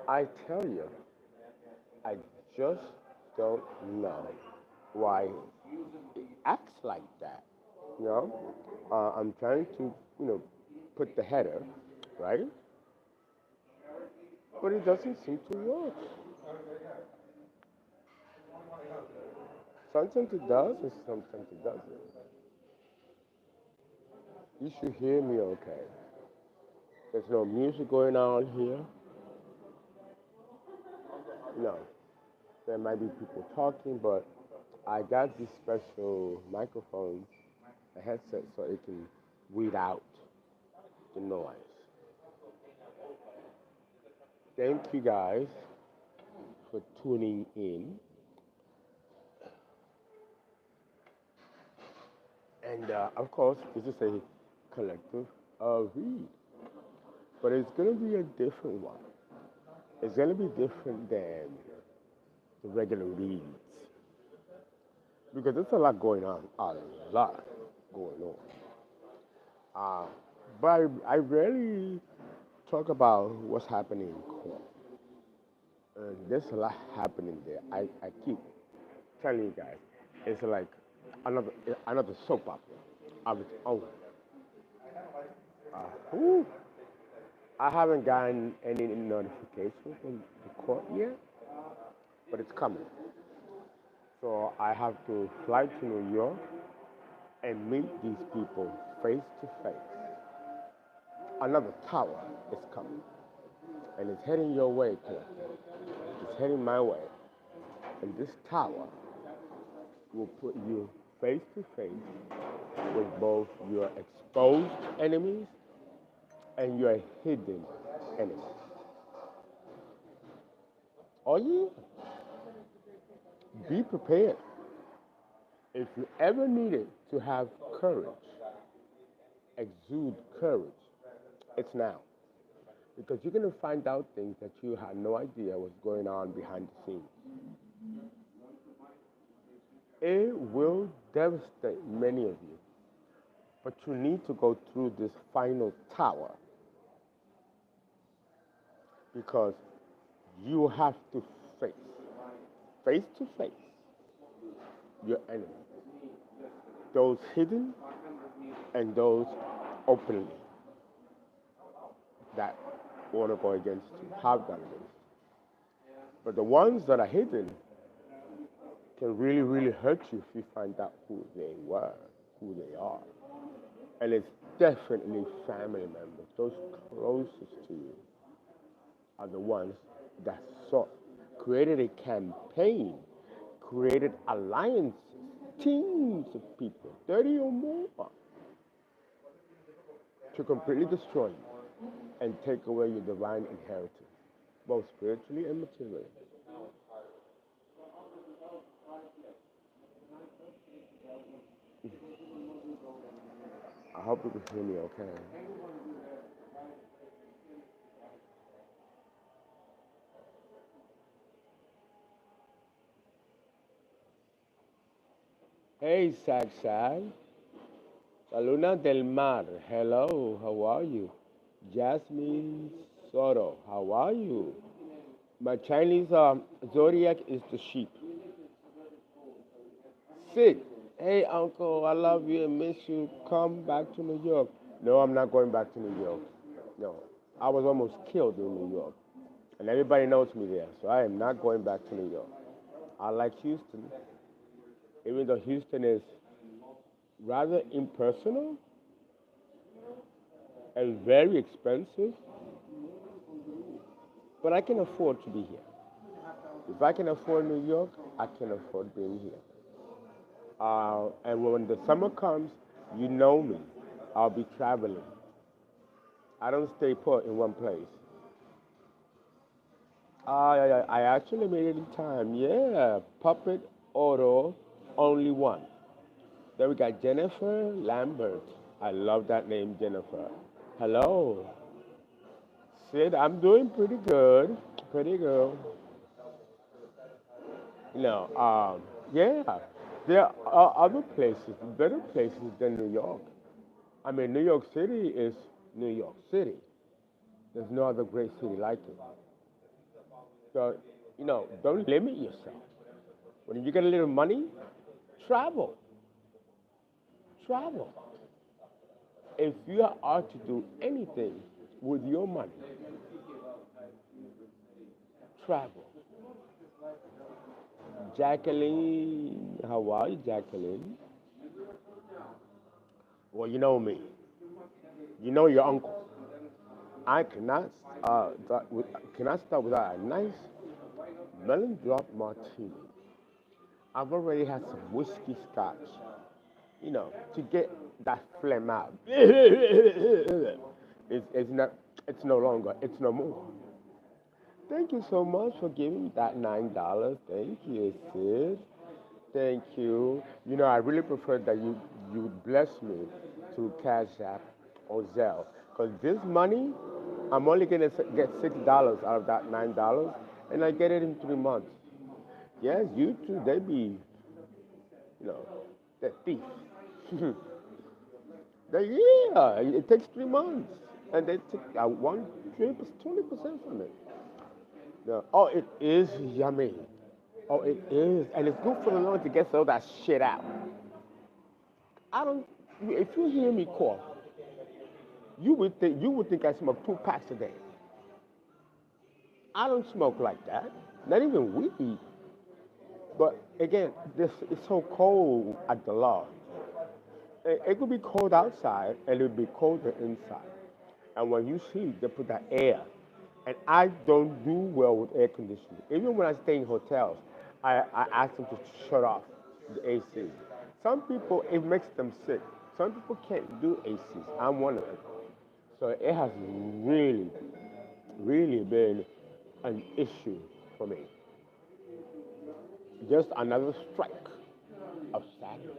I tell you, I just don't know why it acts like that. You know, I'm trying to, put the header, right? But it doesn't seem to work. Sometimes it does, and sometimes it doesn't. You should hear me okay. There's no music going on here. No, there might be people talking, but I got this special microphone, a headset, so it can weed out the noise. Thank you guys for tuning in. And of course, this is a collective read, but it's going to be a different one. It's going to be different than the regular reads because there's a lot going on, a lot going on. Uh, but I rarely talk about what's happening in court. There's a lot happening there. I keep telling you guys, it's like another another soap opera of its own. Whew, I haven't gotten any notification from the court yet, but it's coming. So I have to fly to New York and meet these people face to face. Another tower is coming, and it's heading your way, Cliff. It's heading my way. And this tower will put you face to face with both your exposed enemies and your hidden enemies. Oh, yeah, be prepared. If you ever needed to have courage, exude courage, it's now. Because you're going to find out things that you had no idea was going on behind the scenes. It will devastate many of you, but you need to go through this final tower because you have to face, face to face, your enemy, those hidden and those openly that want to go against you, have done this. But the ones that are hidden can really, really hurt you if you find out who they were, who they are. And it's definitely family members. Those closest to you are the ones that sought, created a campaign, created alliances, teams of people, 30 or more, to completely destroy you and take away your divine inheritance, both spiritually and materially. I hope you can hear me okay. Hey, Sag Sag. La Luna del Mar. Hello, how are you? Jasmine Soto, how are you? My Chinese zodiac is the sheep. Sid, hey, uncle, I love you and miss you. Come back to New York. No, I'm not going back to New York. No, I was almost killed in New York, and everybody knows me there, so I am not going back to New York. I like Houston, even though Houston is rather impersonal and very expensive, but I can afford to be here. If I can afford New York, I can afford being here. And when the summer comes, you know me. I'll be traveling. I don't stay put in one place. I actually made it in time. Yeah, Puppet Auto, only one. Then we got Jennifer Lambert. I love that name, Jennifer. Hello. Sid, I'm doing pretty good. Pretty good. No, yeah. There are other places, better places than New York. I mean, New York City is New York City. There's no other great city like it. So, don't limit yourself. When you get a little money, travel. Travel. If you are to do anything with your money, travel. Jacqueline, how are you, Jacqueline? Well, you know me. You know your uncle. I cannot cannot start without a nice melon drop martini. I've already had some whiskey scotch, to get that phlegm out. It's not. It's no longer. It's no more. Thank you so much for giving me that $9. Thank you, sis. Thank you. I really prefer that you bless me through Cash App or Zelle, because this money, I'm only gonna get $6 out of that $9, and I get it in 3 months. Yes, you too. They be, you know, the thief. Yeah, it takes 3 months, and they take 20% from it. Yeah. Oh, it is yummy. Oh, it is, and it's good for the lungs to get all that shit out. I don't. If you hear me cough, you would think I smoke 2 packs a day. I don't smoke like that. Not even weed. But again, this it's so cold at the lodge. It could be cold outside, and it would be colder inside. And when you sleep, they put that air. And I don't do well with air conditioning. Even when I stay in hotels, I ask them to shut off the AC. Some people, it makes them sick. Some people can't do ACs. I'm one of them. So it has really, really been an issue for me. Just another strike of Saturn.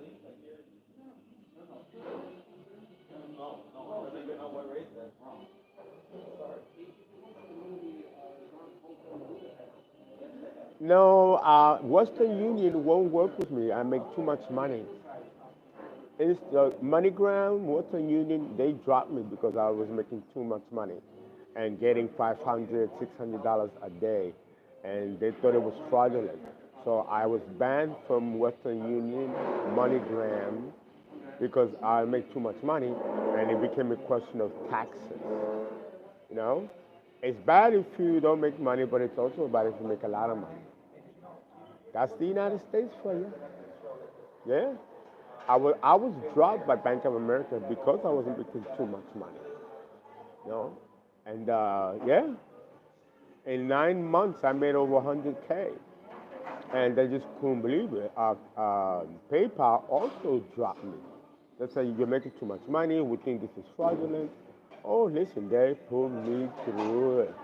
No, Western Union won't work with me. I make too much money. It's MoneyGram, Western Union, they dropped me because I was making too much money and getting $500, $600 a day, and they thought it was fraudulent. So I was banned from Western Union, MoneyGram, because I make too much money, and it became a question of taxes. You know, it's bad if you don't make money, but it's also bad if you make a lot of money. That's the United States for you. Yeah. I was dropped by Bank of America because I wasn't making too much money. You know? And yeah, in 9 months I made over 100K. And they just couldn't believe it. PayPal also dropped me. They said, you're making too much money. We think this is fraudulent. Oh, listen, they pulled me through it.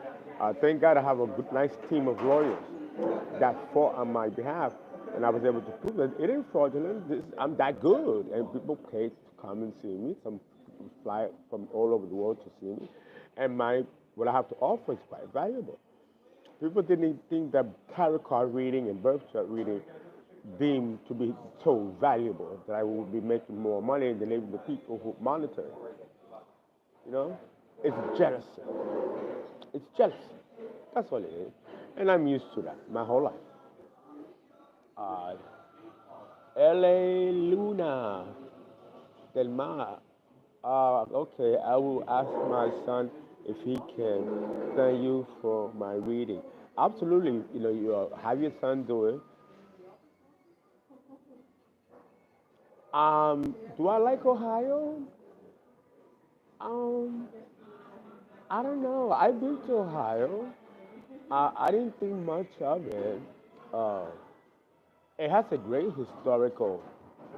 Thank God I have a good, nice team of lawyers that fought on my behalf, and I was able to prove that it ain't fraudulent. I'm that good, and people pay to come and see me. Some people fly from all over the world to see me, and what I have to offer is quite valuable. People didn't think that tarot card reading and birth chart reading deemed to be so valuable that I would be making more money than even the people who monitor it. You know, it's jealousy. It's jealousy. That's all it is. And I'm used to that my whole life. Uh, LA Luna Del Mar. Okay, I will ask my son if he can thank you for my reading. Absolutely, have your son do it. Do I like Ohio? Um, I don't know. I've been to Ohio. I didn't think much of it. Uh, it has a great historical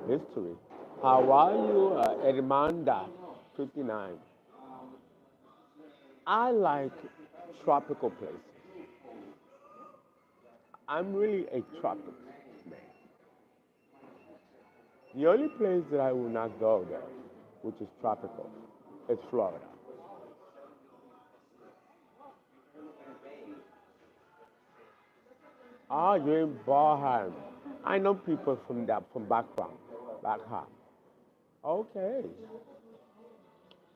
history. How are you, Edmanda, 59? I like tropical places. I'm really a tropical man. The only place that I will not go there, which is tropical, is Florida. Ah, you're in Baha'i. I know people from background, back home. Okay.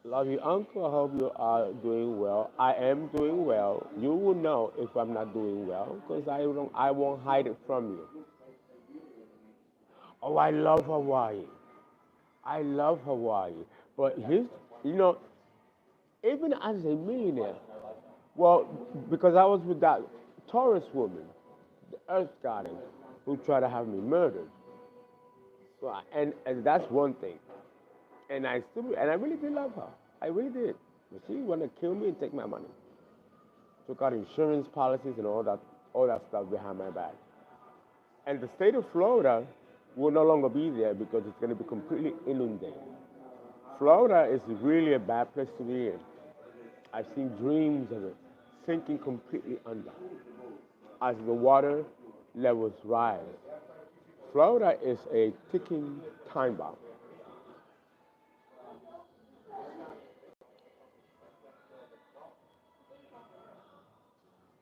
Love you, Uncle. I hope you are doing well. I am doing well. You will know if I'm not doing well because I won't hide it from you. Oh, I love Hawaii. I love Hawaii. But you know, even as a millionaire, well, because I was with that Taurus woman, the Earth Goddess, who tried to have me murdered. So, and that's one thing. And I really did love her. I really did. But she wanted to kill me and take my money. Took out insurance policies and all that stuff behind my back. And the state of Florida will no longer be there because it's going to be completely inundated. Florida is really a bad place to be in. I've seen dreams of it sinking completely under as the water levels rise. Florida is a ticking time bomb.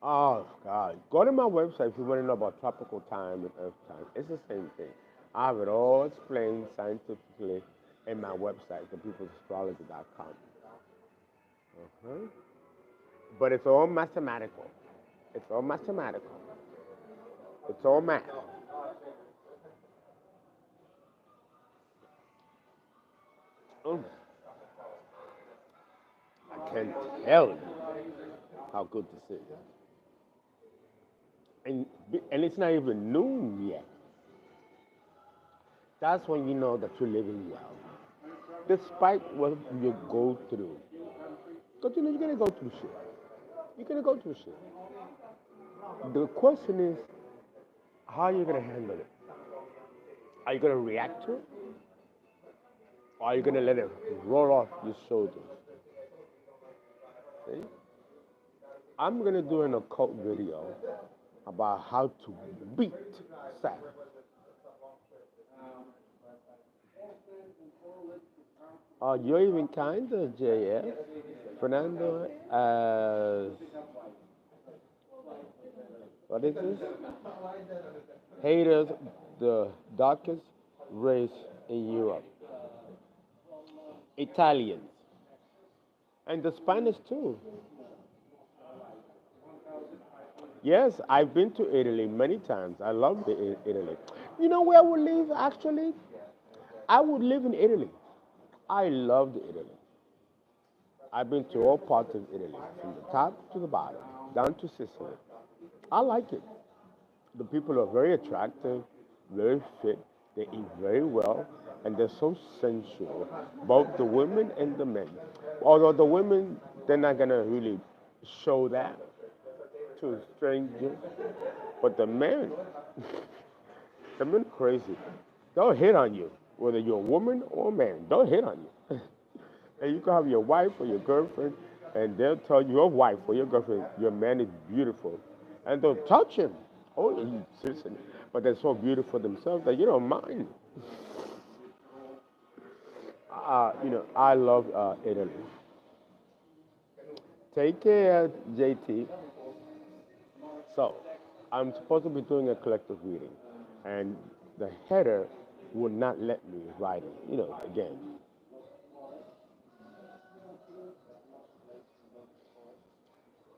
Oh God! Go to my website if you want to know about tropical time and Earth time. It's the same thing. I have it all explained scientifically in my website, thepeoplesastrology.com. Uh-huh. But it's all mathematical. It's all mathematical. It's all math. Mm, I can't tell you how good this is. And it's not even noon yet. That's when you know that you're living well, despite what you go through. Because you're gonna go through shit. You're gonna go through shit. The question is, how are you gonna handle it? Are you gonna react to it, or are you gonna let it roll off your shoulders? See? I'm gonna do an occult video about how to beat Saturn. You're even kinder, JF. Fernando, what is this? Haters, the darkest race in Europe. Italians. And the Spanish too. Yes, I've been to Italy many times. I love Italy. You know where I would live actually? I would live in Italy. I loved Italy. I've been to all parts of Italy, from the top to the bottom, down to Sicily. I like it. The people are very attractive, very fit, they eat very well, and they're so sensual, both the women and the men. Although the women, they're not gonna really show that to strangers, but the men crazy. They'll hit on you, whether you're a woman or a man. They'll hit on you. And you can have your wife or your girlfriend, and they'll tell your wife or your girlfriend, your man is beautiful. And they'll touch him. Oh, seriously. But they're so beautiful themselves that you don't mind. I love Italy. Take care, JT. So, I'm supposed to be doing a collective reading, and the header would not let me write it, again.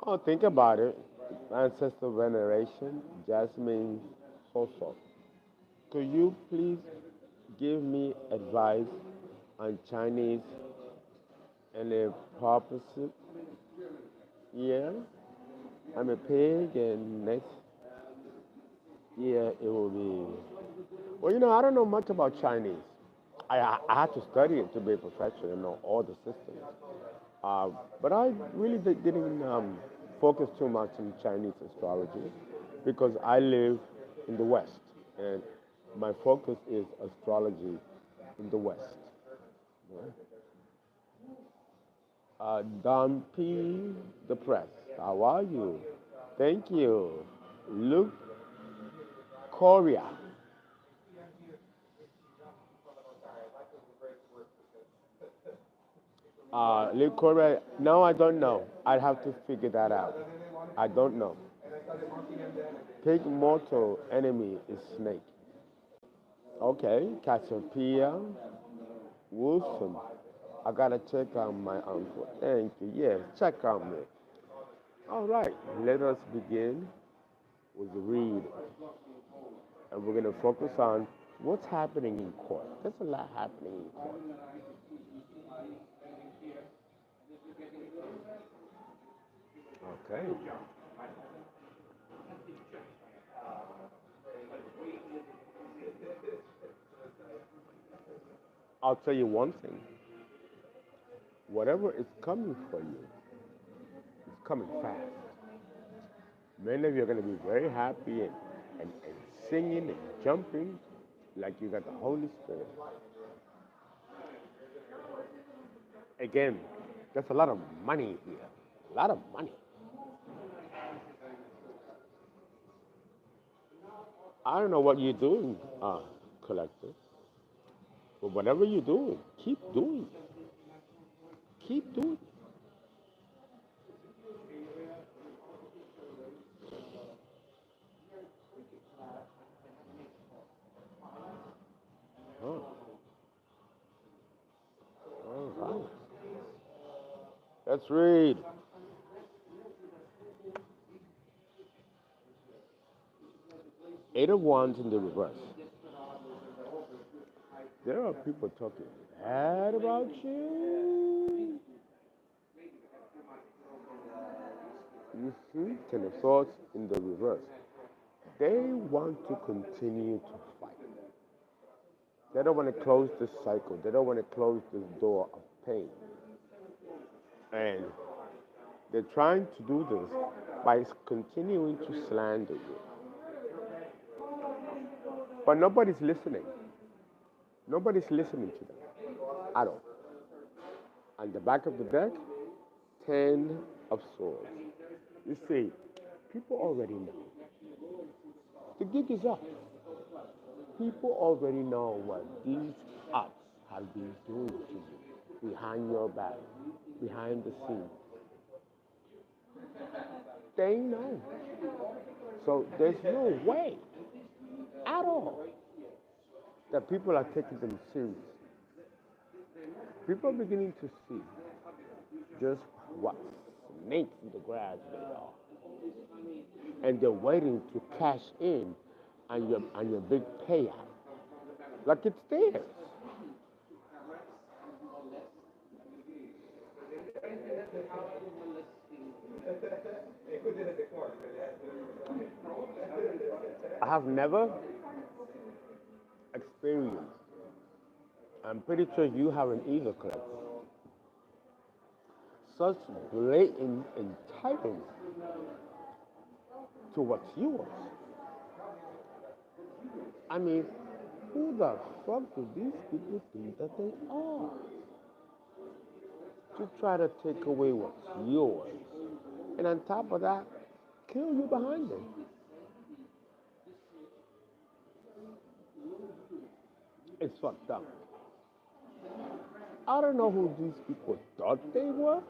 Oh, think about it. Ancestor veneration, Jasmine Soso. Could you please give me advice on Chinese and their purposes? Yeah, I'm a pig, and next year it will be. Well, I don't know much about Chinese. I had to study it to be a professional and know all the systems. But I really didn't focus too much on Chinese astrology because I live in the West and my focus is astrology in the West. Don P. The Press, how are you? Thank you. Luke Korea. Luke Korea, no, I don't know. I'd have to figure that out. I don't know. Pig mortal enemy is snake. Okay, Cassiopeia, Wilson. I gotta check on my uncle. Thank you. Yes, check on me. All right, let us begin with the read. And we're gonna focus on what's happening in court. There's a lot happening in court. Okay. I'll tell you one thing. Whatever is coming for you is coming fast. Many of you are going to be very happy and singing and jumping like you got the Holy Spirit. Again, there's a lot of money here. A lot of money. I don't know what you're doing, collective, but whatever you're doing, keep doing it. Keep doing it. Oh, all right. Let's read. Eight of Wands in the reverse. There are people talking bad about you. Ten of Swords in the reverse. They want to continue to fight. They don't want to close this cycle. They don't want to close this door of pain. And they're trying to do this by continuing to slander you. But nobody's listening. Nobody's listening to them at all. On the back of the deck, 10 of Swords. You see, people already know. The gig is up. People already know what these ups have been doing to you behind your back, behind the scenes. They know. So there's no way at all that people are taking them serious. People are beginning to see just what snakes in the grass they are. And they're waiting to cash in on your big payout. Like it's theirs. I have never experienced, I'm pretty sure you haven't either, Cliff, such blatant entitlement to what's yours. I mean, who the fuck do these people think that they are? To try to take away what's yours. And on top of that, kill you behind them. It's fucked up. I don't know who these people thought they were.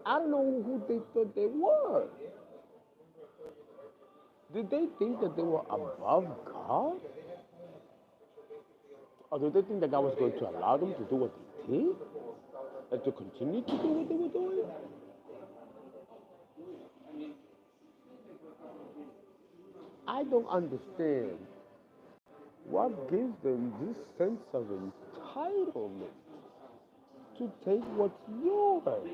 I don't know who they thought they were. Did they think that they were above God? Or did they think that God was going to allow them to do what they did? And to continue to do what they were doing? I don't understand what gives them this sense of entitlement to take what's yours.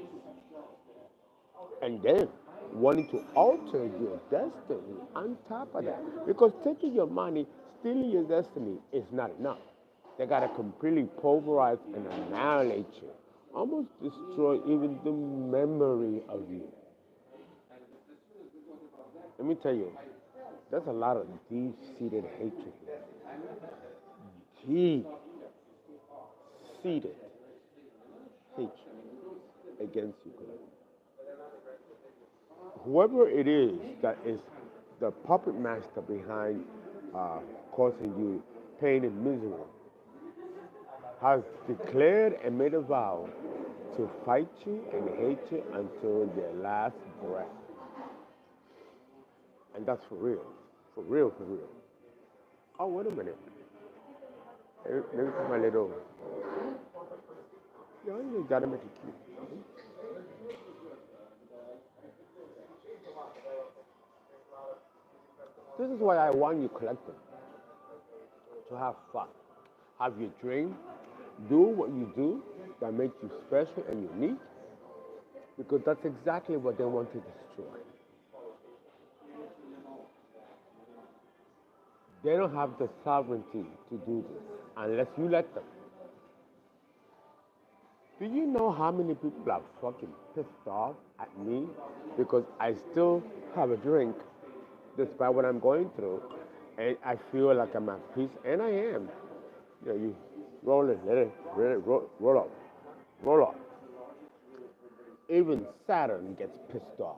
And then wanting to alter your destiny on top of that. Because taking your money, stealing your destiny is not enough. They got to completely pulverize and annihilate you, almost destroy even the memory of you. Let me tell you, there's a lot of deep-seated hatred here. Deep-seated hatred against you. Whoever it is that is the puppet master behind causing you pain and misery has declared and made a vow to fight you and hate you until their last breath. And that's for real. For real, for real. Oh, wait a minute. Maybe it's my little. You gotta make it cute. This is why I want you collective to have fun, have your dream, do what you do that makes you special and unique, because that's exactly what they want to destroy. They don't have the sovereignty to do this unless you let them. Do you know how many people are fucking pissed off at me because I still have a drink despite what I'm going through, and I feel like I'm at peace, and I am. You roll it, let it roll up, roll up. Even Saturn gets pissed off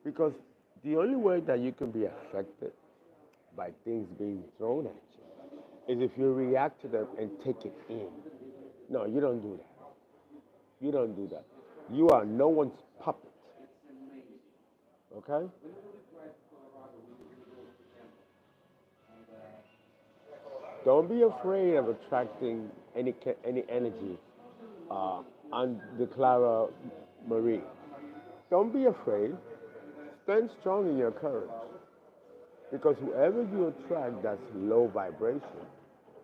because the only way that you can be affected by things being thrown at you is if you react to them and take it in. No, you don't do that. You don't do that. You are no one's puppet. Okay? Don't be afraid of attracting any energy on the Clara Marie. Don't be afraid. Stand strong in your courage. Because whoever you attract that's low vibration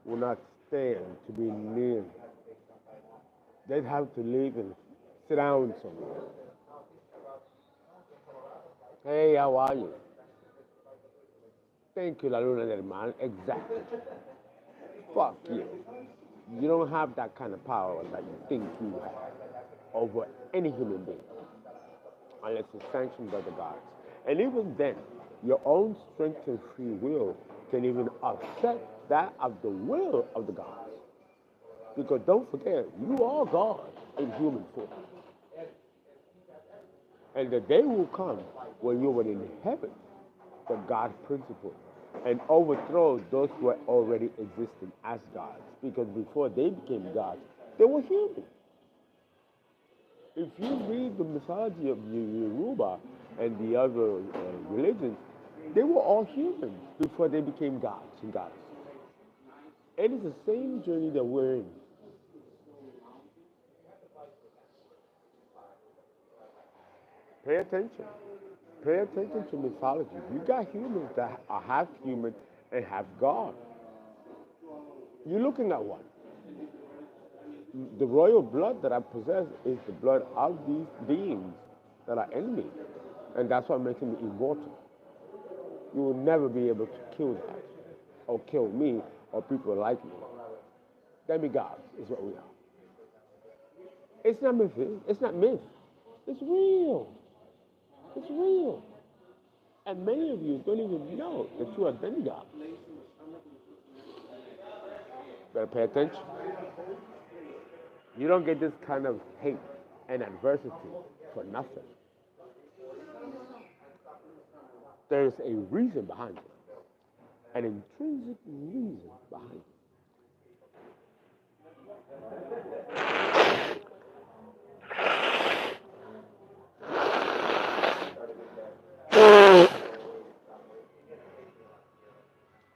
will not stand to be near. They'd have to leave and sit down somewhere. Hey, how are you? Thank you, La Luna del Mal. Exactly. Fuck you. You don't have that kind of power that you think you have over any human being unless it's sanctioned by the gods. And even then, your own strength and free will can even upset that of the will of the gods. Because don't forget, you are God in human form. And the day will come when you will inherit the God principle and overthrow those who were already existing as gods. Because before they became gods, they were human. If you read the mythology of Yoruba and the other religions, they were all humans before they became gods and goddesses. It is the same journey that we're in. Pay attention. Pay attention to mythology. You got humans that are half human and half God. You're looking at one. The royal blood that I possess is the blood of these beings that are enemies. And that's what makes me immortal. You will never be able to kill that or kill me or people like me. Demigods is what we are. It's not myth. It's not myth. It's real. It's real. And many of you don't even know that you are demigods. Better pay attention. You don't get this kind of hate and adversity for nothing. There's a reason behind it, an intrinsic reason behind it.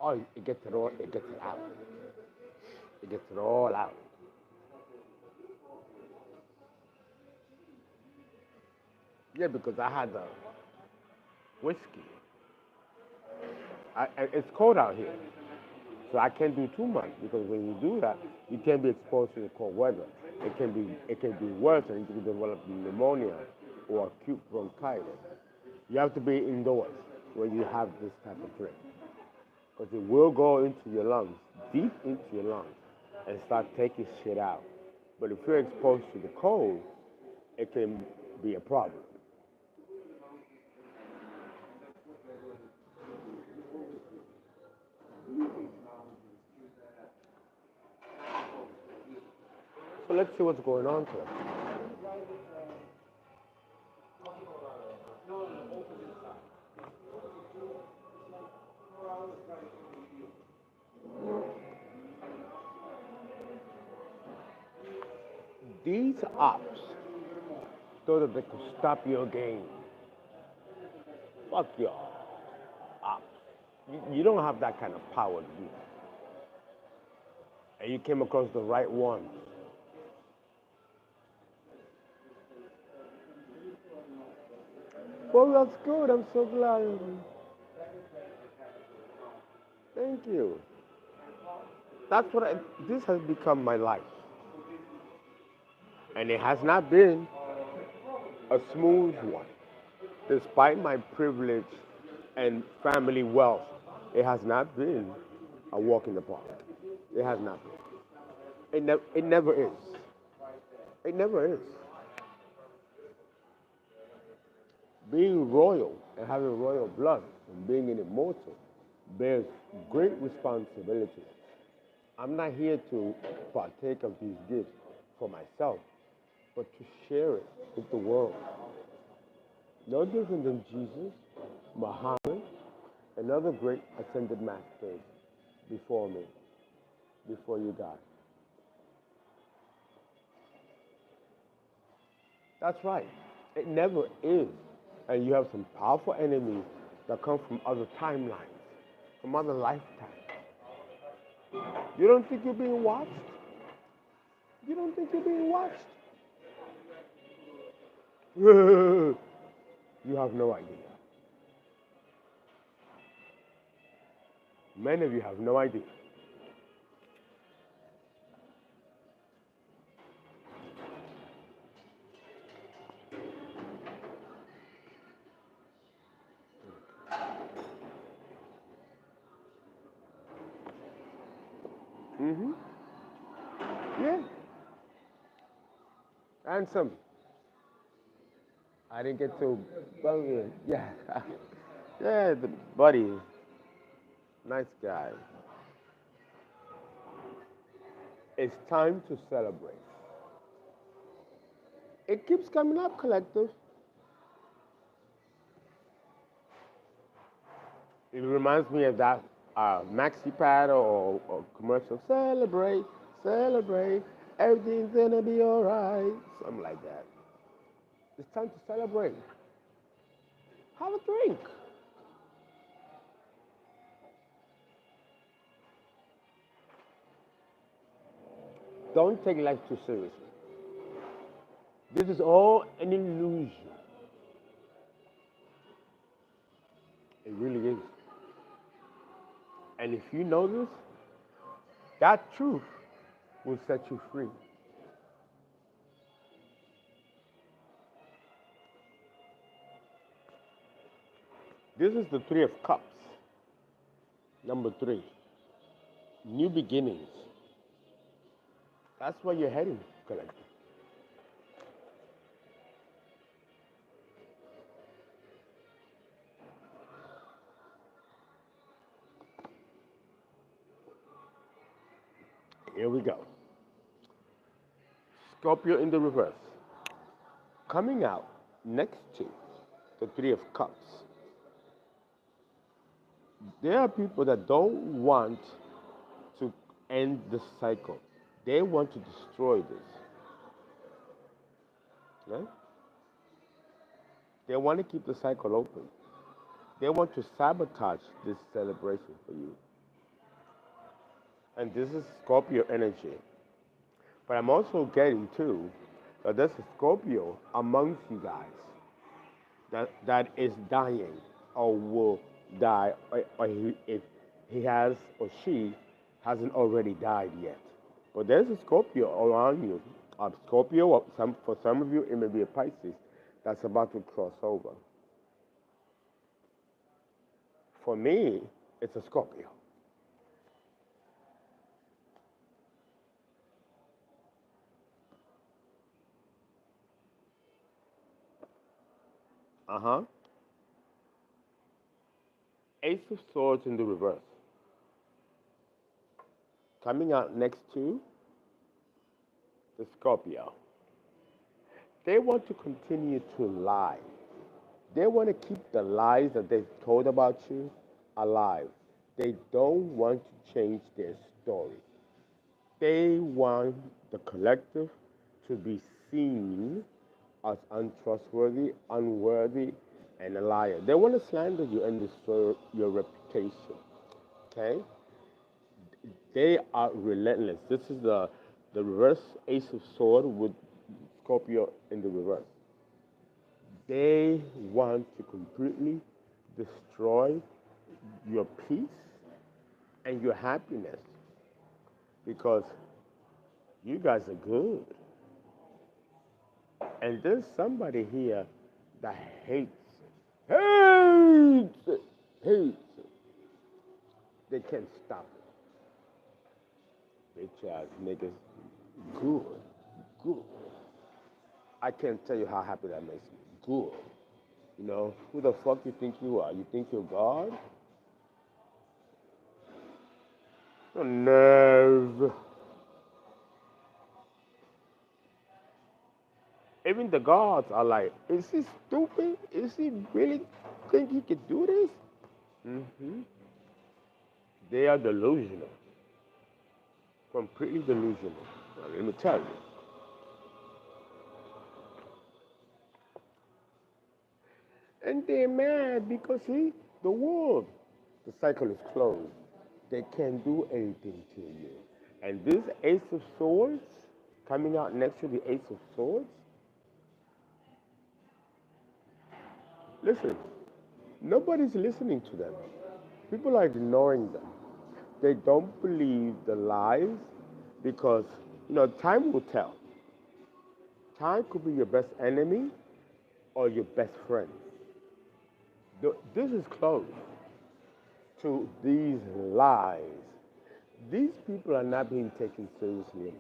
Oh, it gets it all, it gets it out. It gets it all out. Yeah, because I had the whiskey. It's cold out here, so I can't do too much because when you do that, you can't be exposed to the cold weather. It can be worse, and you can develop pneumonia or acute bronchitis. You have to be indoors when you have this type of drink, because it will go into your lungs, deep into your lungs, and start taking shit out. But if you're exposed to the cold, it can be a problem. So let's see what's going on today. These ops, so that they can stop your game. Fuck y'all, ops. You don't have that kind of power to do that. and you came across the right one. Well, that's good. I'm so glad. Thank you. That's what this has become my life. And it has not been a smooth one. Despite my privilege and family wealth, it has not been a walk in the park. It has not been. It never is. It never is. Being royal and having royal blood and being an immortal bears great responsibility. I'm not here to partake of these gifts for myself, but to share it with the world. No different than Jesus, Muhammad, and other great ascended masters before me, before you guys. That's right. It never is. And you have some powerful enemies that come from other timelines, from other lifetimes. You don't think you're being watched? You don't think you're being watched? You have no idea. Many of you have no idea. Mm-hmm. Yeah. Handsome. I didn't get to bug you. Yeah. Yeah, the buddy. Nice guy. It's time to celebrate. It keeps coming up, collective. It reminds me of that maxi pad or commercial. Celebrate, celebrate, everything's gonna be alright. Something like that. It's time to celebrate. Have a drink. Don't take life too seriously. This is all an illusion. It really is. And if you know this, that truth will set you free. This is the Three of Cups. Number 3. New beginnings. That's where you're heading, collective. Here we go. Scorpio in the reverse. Coming out next to the Three of Cups. There are people that don't want to end the cycle. They want to destroy this. Right? They want to keep the cycle open. They want to sabotage this celebration for you. And this is Scorpio energy. But I'm also getting too that there's a Scorpio amongst you guys that is dying or will die, or if he has or she hasn't already died yet. But there's a Scorpio around you. A Scorpio, or for some of you, it may be a Pisces that's about to cross over. For me, it's a Scorpio. Uh-huh. Ace of Swords in the reverse. Coming out next to the Scorpio. They want to continue to lie. They want to keep the lies that they've told about you alive. They don't want to change their story. They want the collective to be seen as untrustworthy, unworthy, and a liar. They want to slander you and destroy your reputation. Okay? They are relentless. This is the reverse Ace of Sword with Scorpio in the reverse. They want to completely destroy your peace and your happiness because you guys are good. And there's somebody here that hates, hates, hates. They can't stop it. Bitch ass niggas, good, good. I can't tell you how happy that makes me. Good. You know, who the fuck you think you are? You think you're God? Your nerve. Even the gods are like, is he stupid? Is he really think he could do this? Mm-hmm. They are delusional. Completely delusional. Now, let me tell you. And they're mad because the world, the cycle is closed. They can't do anything to you. And this Ace of Swords, coming out next to the Ace of Swords, listen, nobody's listening to them. People are ignoring them. They don't believe the lies because, time will tell. Time could be your best enemy or your best friend. This is close to these lies. These people are not being taken seriously.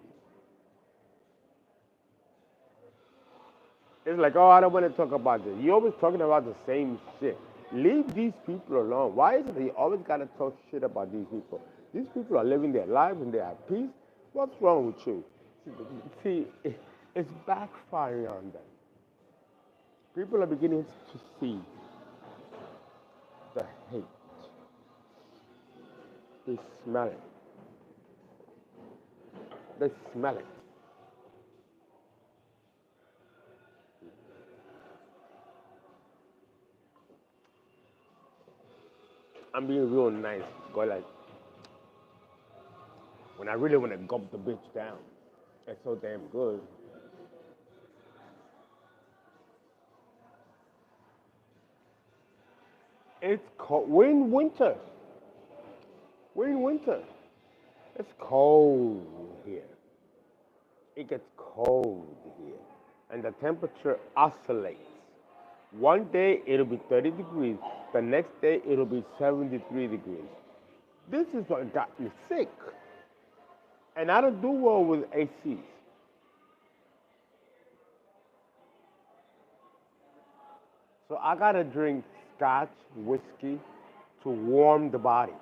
It's like, oh, I don't want to talk about this. You're always talking about the same shit. Leave these people alone. Why is it that you always got to talk shit about these people? These people are living their lives and they are at peace. What's wrong with you? See, it's backfiring on them. People are beginning to see the hate. They smell it. They smell it. I'm being real nice. Go like, when I really want to gulp the bitch down, it's so damn good. It's cold. We're in winter. We're in winter. It's cold here. It gets cold here. And the temperature oscillates. One day it'll be 30 degrees. The next day it'll be 73 degrees. This is what got me sick. And I don't do well with ACs. So I gotta drink scotch, whiskey to warm the body.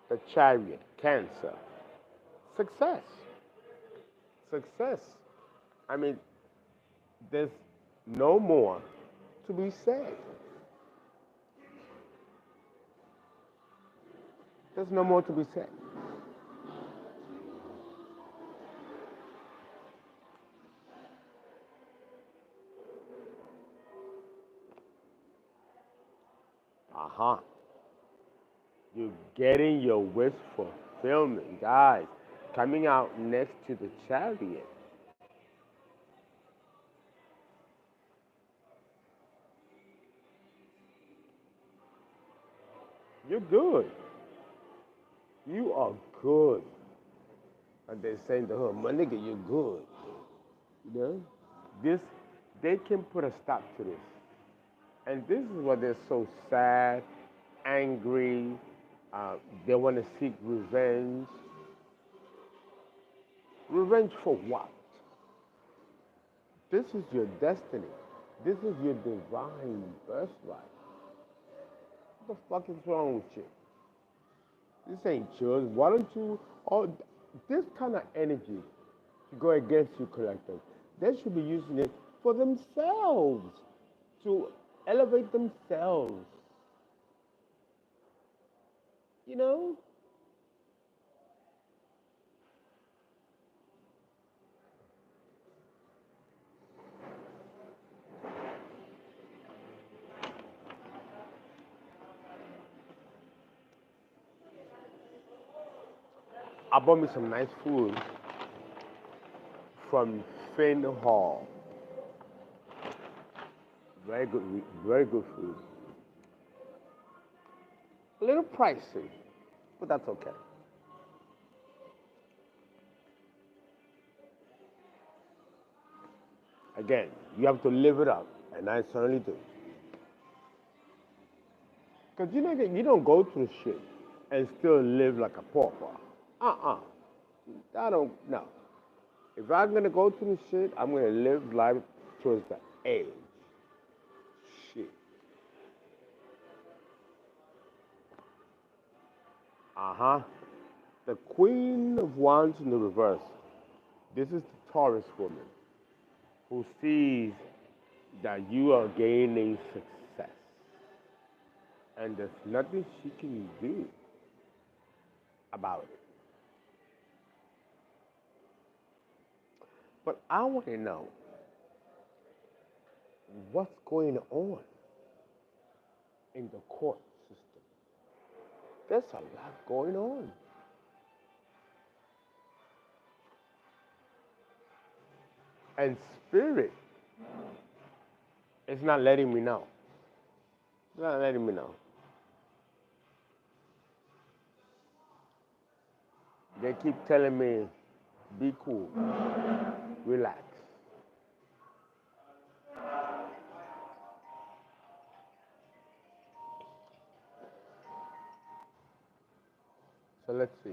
The Chariot, Cancer. Success. Success. I mean, there's no more to be said. There's no more to be said. Uh-huh. You're getting your wish fulfillment, guys. Coming out next to the Chariot. You're good. You are good. And they're saying to her, my nigga, you're good. You know? This, they can put a stop to this. And this is why they're so sad, angry. They want to seek revenge. Revenge for what? This is your destiny. This is your divine birthright. What the fuck is wrong with you? This ain't yours. Why don't you, all this kind of energy to go against you, collective, they should be using it for themselves, to elevate themselves. You know? I bought me some nice food from Finn Hall. Very good food. A little pricey, but that's okay. Again, you have to live it up, and I certainly do. Because you don't go through shit and still live like a pauper. Uh-uh. I don't, no. If I'm going to go through shit, I'm going to live life towards the edge. Shit. Uh-huh. The Queen of Wands in the reverse. This is the Taurus woman who sees that you are gaining success. And there's nothing she can do about it. But I want to know what's going on in the court system. There's a lot going on. And spirit is not letting me know. It's not letting me know. They keep telling me, be cool, relax. So let's see.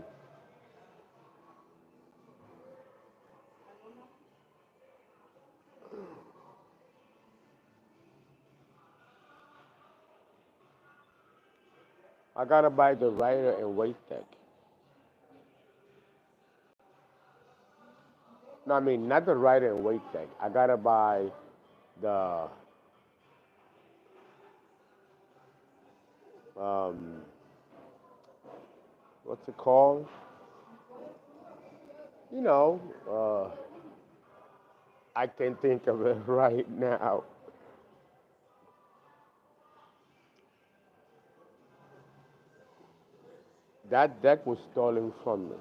I gotta buy the rider and weight deck. No, I mean, not the rider and weight deck. I gotta buy the what's it called? You know, I can't think of it right now. That deck was stolen from me.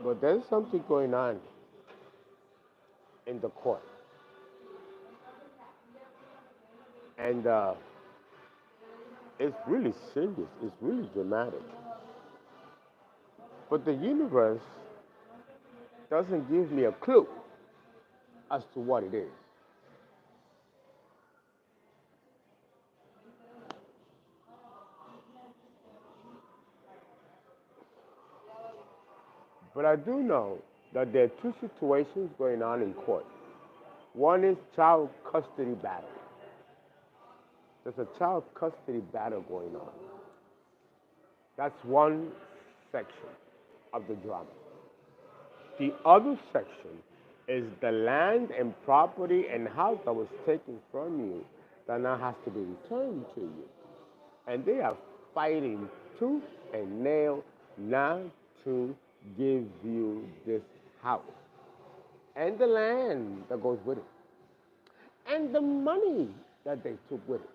But there's something going on in the court. And it's really serious. It's really dramatic. But the universe doesn't give me a clue as to what it is. But I do know that there are two situations going on in court. One is child custody battle. There's a child custody battle going on. That's one section of the drama. The other section is the land and property and house that was taken from you that now has to be returned to you. And they are fighting tooth and nail not to give you this house and the land that goes with it and the money that they took with it.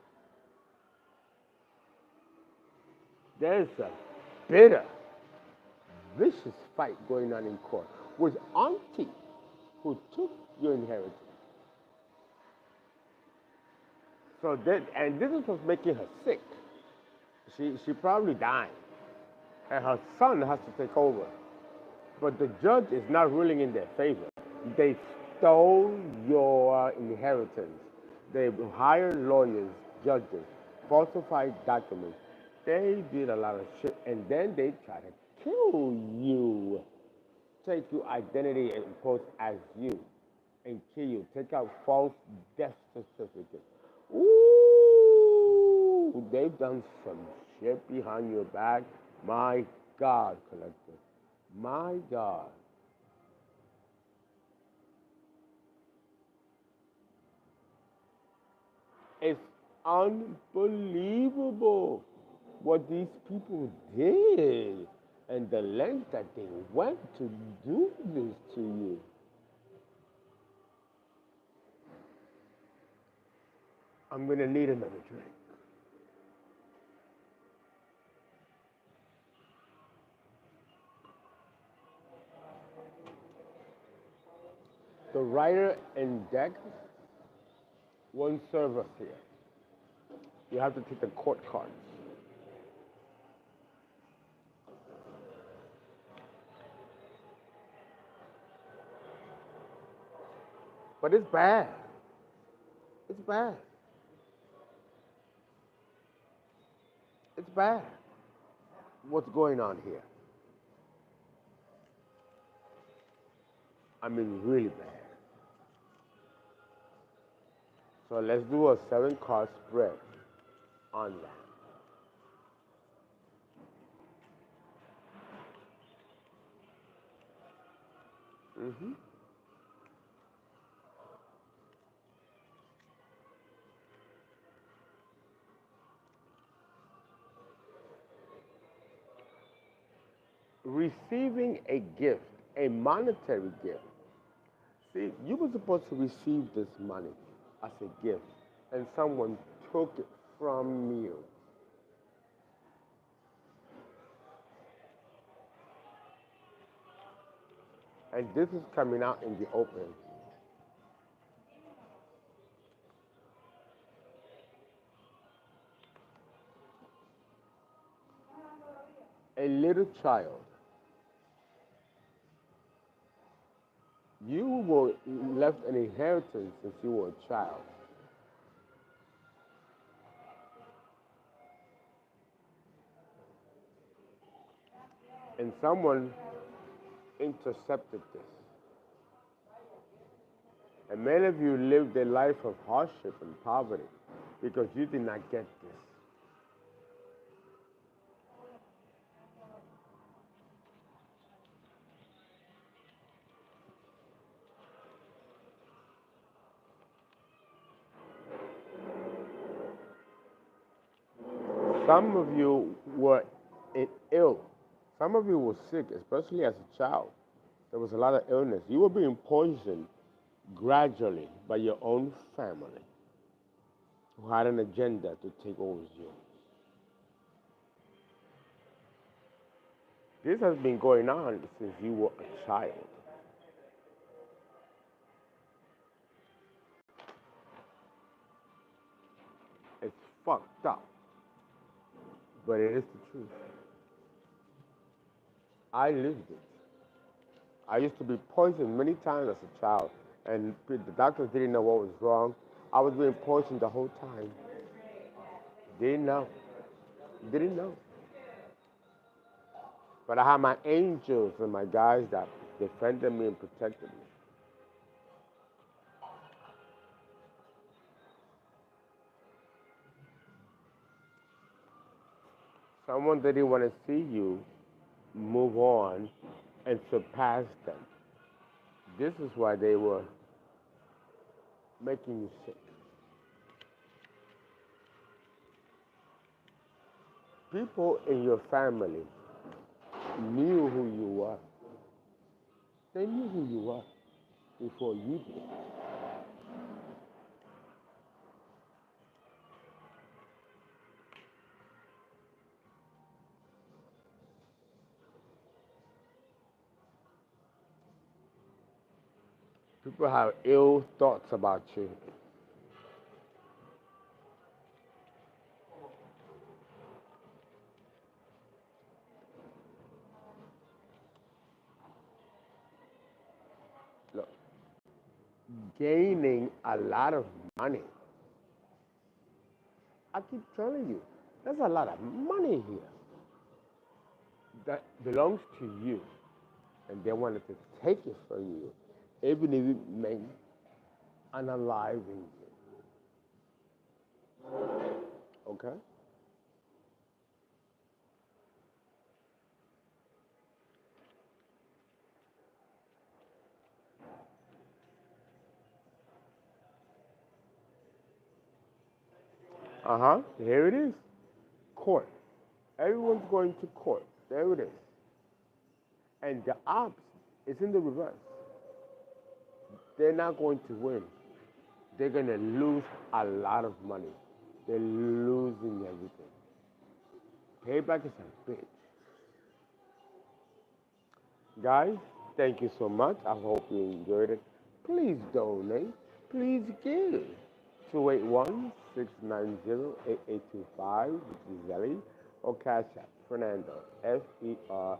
There's a bitter, vicious fight going on in court with auntie who took your inheritance. So that, and this is what's making her sick. She probably died, and her son has to take over. But the judge is not ruling in their favor. They stole your inheritance. They hired lawyers, judges, falsified documents. They did a lot of shit, and then they try to kill you, take your identity and post as you, and kill you. Take out false death certificates. Ooh, they've done some shit behind your back. My God, collective. My God. It's unbelievable. what these people did and the length that they went to do this to you. I'm going to need another drink. The writer and deck won't serve us here. You have to take the court cards. But it's bad. It's bad. It's bad. What's going on here? I mean, really bad. So let's do a 7-card spread on that. Receiving a gift, a monetary gift. See, you were supposed to receive this money as a gift, and someone took it from you. And this is coming out in the open. A little child. You were left an inheritance since you were a child. And someone intercepted this. And many of you lived a life of hardship and poverty because you did not get this. Some of you were ill. Some of you were sick, especially as a child. There was a lot of illness. You were being poisoned gradually by your own family who had an agenda to take over you. This has been going on since you were a child. It's fucked up, but it is the truth. I lived it. I used to be poisoned many times as a child, and the doctors didn't know what was wrong. I was being poisoned the whole time. Didn't know. Didn't know. But I had my angels and my guys that defended me and protected me. Someone didn't want to see you move on and surpass them. This is why they were making you sick. People in your family knew who you were. They knew who you were before you did. People have ill thoughts about you. Look, gaining a lot of money. I keep telling you, there's a lot of money here that belongs to you, and they wanted to take it from you, even if it meant unaliving you. Okay? Here it is. Court. Everyone's going to court. There it is. And the odds is in the reverse. They're not going to win. They're going to lose a lot of money. They're losing everything. Payback is a bitch. Guys, thank you so much. I hope you enjoyed it. Please donate. Please give. 281-690-8825, which is ZELLE, or CashApp, Fernando, FERNA,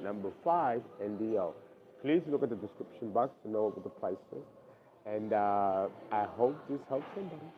number 5, NDO. Please look at the description box to know what the price is. And I hope this helps somebody.